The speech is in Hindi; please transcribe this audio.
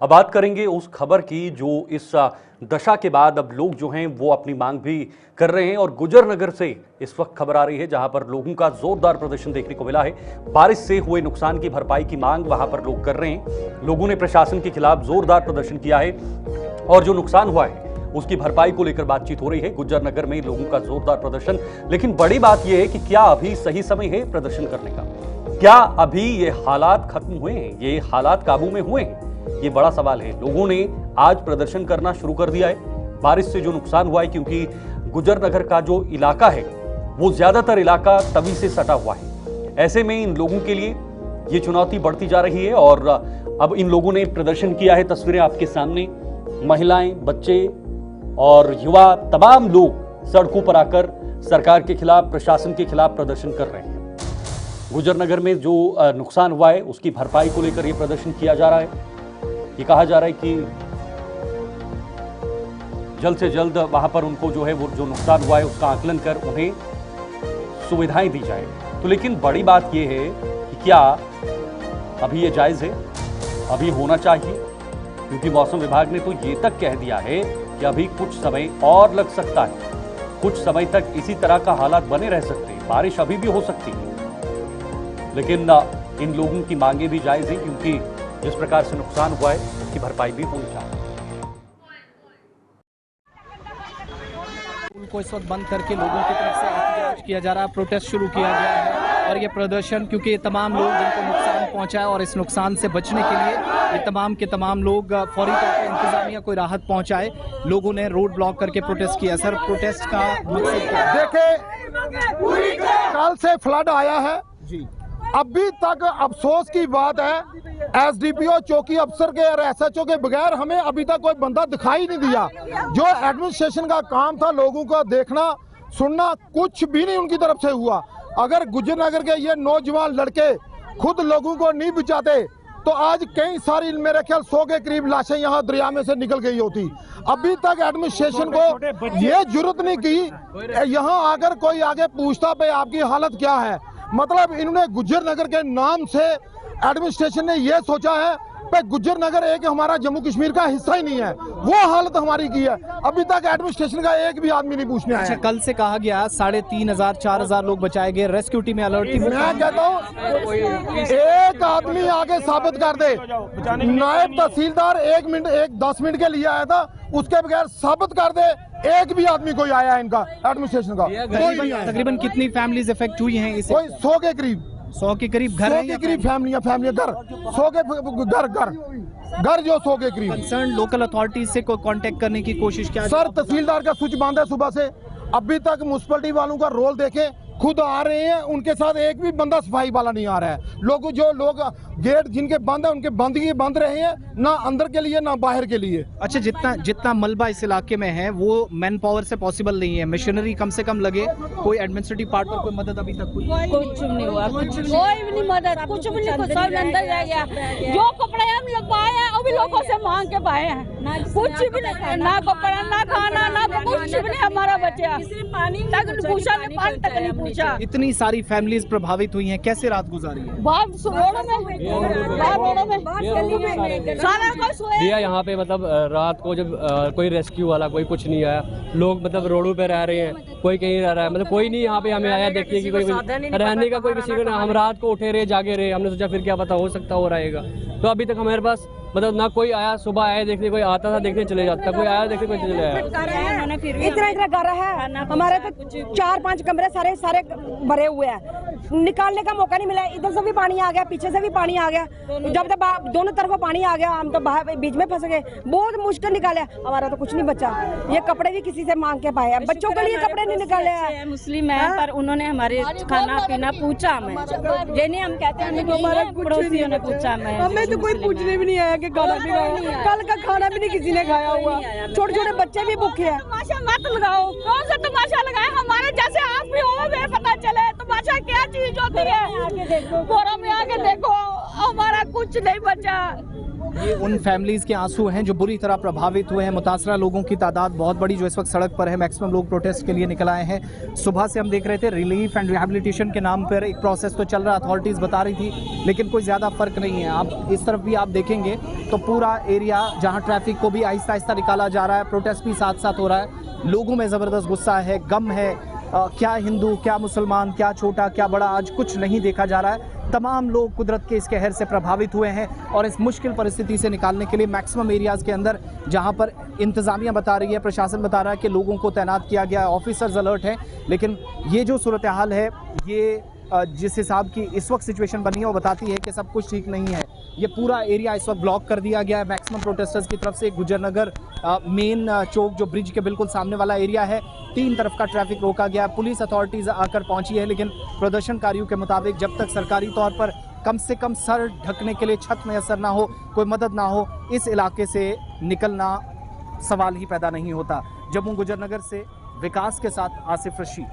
अब बात करेंगे उस खबर की जो इस दशा के बाद अब लोग जो हैं वो अपनी मांग भी कर रहे हैं और गुजर नगर से इस वक्त खबर आ रही है जहां पर लोगों का जोरदार प्रदर्शन देखने को मिला है। बारिश से हुए नुकसान की भरपाई की मांग वहां पर लोग कर रहे हैं। लोगों ने प्रशासन के खिलाफ जोरदार प्रदर्शन किया है और जो नुकसान हुआ है उसकी भरपाई को लेकर बातचीत हो रही है। गुज्जर नगर में लोगों का जोरदार प्रदर्शन, लेकिन बड़ी बात यह है कि क्या अभी सही समय है प्रदर्शन करने का? क्या अभी ये हालात खत्म हुए हैं, ये हालात काबू में हुए हैं? ये बड़ा सवाल है। लोगों ने आज प्रदर्शन करना शुरू कर दिया है। बारिश से जो नुकसान हुआ है, क्योंकि गुज्जर नगर का जो इलाका है वो ज्यादातर इलाका तवी से सटा हुआ है, ऐसे में इन लोगों के लिए ये चुनौती बढ़ती जा रही है और अब इन लोगों ने प्रदर्शन किया है। तस्वीरें आपके सामने, महिलाएं, बच्चे और युवा, तमाम लोग सड़कों पर आकर सरकार के खिलाफ, प्रशासन के खिलाफ प्रदर्शन कर रहे हैं। गुज्जर नगर में जो नुकसान हुआ है उसकी भरपाई को लेकर यह प्रदर्शन किया जा रहा है। ये कहा जा रहा है कि जल्द से जल्द वहां पर उनको जो है वो जो नुकसान हुआ है उसका आकलन कर उन्हें सुविधाएं दी जाए। तो लेकिन बड़ी बात यह है कि क्या अभी ये जायज है, अभी होना चाहिए? क्योंकि मौसम विभाग ने तो ये तक कह दिया है कि अभी कुछ समय और लग सकता है, कुछ समय तक इसी तरह का हालात बने रह सकते हैं, बारिश अभी भी हो सकती है। लेकिन इन लोगों की मांगे भी जायज है क्योंकि जिस प्रकार से नुकसान हुआ है उसकी भरपाई भी होनी चाहिए। पुल को इस वक्त बंद करके लोगों की तरफ से एहतजाज किया जा रहा है, प्रोटेस्ट शुरू किया गया है और ये प्रदर्शन, क्योंकि ये तमाम लोग जिनको नुकसान पहुंचा है और इस नुकसान से बचने के लिए ये तमाम के तमाम लोग फौरी तौर पर इंतजामिया कोई राहत पहुंचाए, लोगों ने रोड ब्लॉक करके प्रोटेस्ट किया। सर, प्रोटेस्ट का मकसद क्या है? देखिए, कल से फ्लड आया है जी। अभी तक अफसोस की बात है एसडीपीओ चौकी अफसर के और एसएचओ के बगैर हमें अभी तक कोई बंदा दिखाई नहीं दिया। जो एडमिनिस्ट्रेशन का काम था लोगों को देखना सुनना, कुछ भी नहीं उनकी तरफ से हुआ। अगर गुज्जर नगर के ये नौजवान लड़के खुद लोगों को नहीं बचाते तो आज कई सारी, मेरे ख्याल 100 के करीब लाशें यहाँ दरिया में से निकल गई होती। अभी तक एडमिनिस्ट्रेशन को ये जरूरत नहीं की यहाँ आकर कोई आगे पूछता भाई आपकी हालत क्या है। मतलब इन्होंने गुज्जर नगर के नाम से एडमिनिस्ट्रेशन ने यह सोचा है कि गुज्जर नगर एक हमारा जम्मू कश्मीर का हिस्सा ही नहीं है, वो हालत हमारी की है। अभी तक एडमिनिस्ट्रेशन का एक भी आदमी नहीं पूछने आया। अच्छा, कल से कहा गया 3,500 4,000 लोग बचाए गए, रेस्क्यू टीम में अलर्ट थी। मैं कहता हूँ एक आदमी आगे साबित कर दे। नायब तहसीलदार 10 मिनट के लिए आया था, उसके बगैर साबित कर दे एक भी आदमी कोई आया है इनका एडमिनिस्ट्रेशन का। तकरीबन कितनी फैमिलीज इफेक्ट हुई हैं इससे? कोई 100 के करीब, 100 के करीब घर, 100 के करीब फैमिलियां घर, 100 के घर जो 100 के करीब। कंसर्न लोकल अथॉरिटीज से कांटेक्ट करने की कोशिश क्या? सर, तहसीलदार का स्विच बंद है सुबह से, अभी तक म्युनिसिपैलिटी वालों का रोल देखे, खुद आ रहे हैं, उनके साथ एक भी बंदा सफाई वाला नहीं आ रहा है। लोग गेट जिनके बंद है उनके बंद रहे हैं, ना अंदर के लिए ना बाहर के लिए। अच्छा, जितना मलबा इस इलाके में है वो मैन पावर से पॉसिबल नहीं है, मशीनरी कम से कम लगे। कोई एडमिनिस्ट्रेटिव पार्ट पर कोई मदद अभी तक हुई? कुछ नहीं हुआ, कोई भी नहीं मदद, कुछ भी नहीं, सब अंदर रह गया। जो कपड़े हम लोग पाए हैं वो भी लोगों से मांग के पाए हैं, कुछ भी नहीं, ना कपड़ा ना खाना ना कुछ भी नहीं हमारा बचा। पानी तक पूछा, पानी तक नहीं पूछा। इतनी सारी फैमिलीज प्रभावित हुई हैं, कैसे रात गुजारी है? भैया यहाँ पे मतलब रात को जब कोई रेस्क्यू वाला कोई कुछ नहीं आया, लोग मतलब रोडों पे रह रहे हैं, कोई कहीं रह रहा है, मतलब कोई नहीं यहाँ पे हमें आया देखिए कि कोई रहने का कोई किसी को। हम रात को उठे रहे, जागे रहे, हमने सोचा फिर क्या पता हो सकता हो रहेगा। तो अभी तक हमारे पास मतलब ना कोई आया, सुबह आया देखने, कोई आता था देखने चले जाता, कोई आया देखने कोई चले आया। इतना घर है हमारे तो 4-5 कमरे सारे भरे हुए हैं, निकालने का मौका नहीं मिला। इधर से भी पानी आ गया, पीछे से भी पानी आ गया, जब तक दोनों तरफ पानी आ गया हम तो बीच में फंस गए, बहुत मुश्किल निकाले। हमारा तो कुछ नहीं बचा, ये कपड़े भी किसी से मांग के पाए हैं, बच्चों के लिए कपड़े नहीं निकाले हैं। मुस्लिम है पर उन्होंने हमारे खाना पीना पूछा हमें, ये हम कहते हैं पड़ोसियों ने पूछा हमें तो कोई पूछने भी नहीं आया कि खाना भी खाया, कल का खाना भी नहीं किसी ने खाया हुआ, छोटे छोटे बच्चे भी भूखे हैं। तमाशा मत लगाओ, कौन सा तमाशा लगाए, हमारे जैसे आप भी हो, हमें पता चले तमाशा क्या चीज होती है। बोरा में आके देखो, हमारा कुछ नहीं बचा, ये उन फैमिलीज़ के आंसू हैं जो बुरी तरह प्रभावित हुए हैं। मुतासरा लोगों की तादाद बहुत बड़ी जो इस वक्त सड़क पर है। मैक्सिमम लोग प्रोटेस्ट के लिए निकल आए हैं। सुबह से हम देख रहे थे रिलीफ एंड रिहैबिलिटेशन के नाम पर एक प्रोसेस तो चल रहा, अथॉरिटीज़ बता रही थी, लेकिन कोई ज़्यादा फर्क नहीं है। आप इस तरफ भी आप देखेंगे तो पूरा एरिया जहाँ ट्रैफिक को भी आहिस्ता आहिस्ता निकाला जा रहा है, प्रोटेस्ट भी साथ साथ हो रहा है। लोगों में ज़बरदस्त गुस्सा है, गम है। क्या हिंदू, क्या मुसलमान, क्या छोटा, क्या बड़ा, आज कुछ नहीं देखा जा रहा है। तमाम लोग कुदरत के इस कहर से प्रभावित हुए हैं और इस मुश्किल परिस्थिति से निकालने के लिए मैक्सिमम एरियाज़ के अंदर जहां पर इंतज़ामिया बता रही है, प्रशासन बता रहा है कि लोगों को तैनात किया गया है, ऑफिसर्स अलर्ट हैं, लेकिन ये जो सूरत हाल है, ये जिस हिसाब की इस वक्त सिचुएशन बनी है वो बताती है कि सब कुछ ठीक नहीं है। ये पूरा एरिया इस वक्त ब्लॉक कर दिया गया है मैक्सिमम प्रोटेस्टर्स की तरफ से। गुजरनगर मेन चौक जो ब्रिज के बिल्कुल सामने वाला एरिया है, 3 तरफ का ट्रैफिक रोका गया। पुलिस अथॉरिटीज़ आकर पहुंची है, लेकिन प्रदर्शनकारियों के मुताबिक जब तक सरकारी तौर पर कम से कम सर ढकने के लिए छत मैसर ना हो, कोई मदद ना हो, इस इलाके से निकलना सवाल ही पैदा नहीं होता। जम्मू गुजरनगर से विकास के साथ आसिफ रशीद।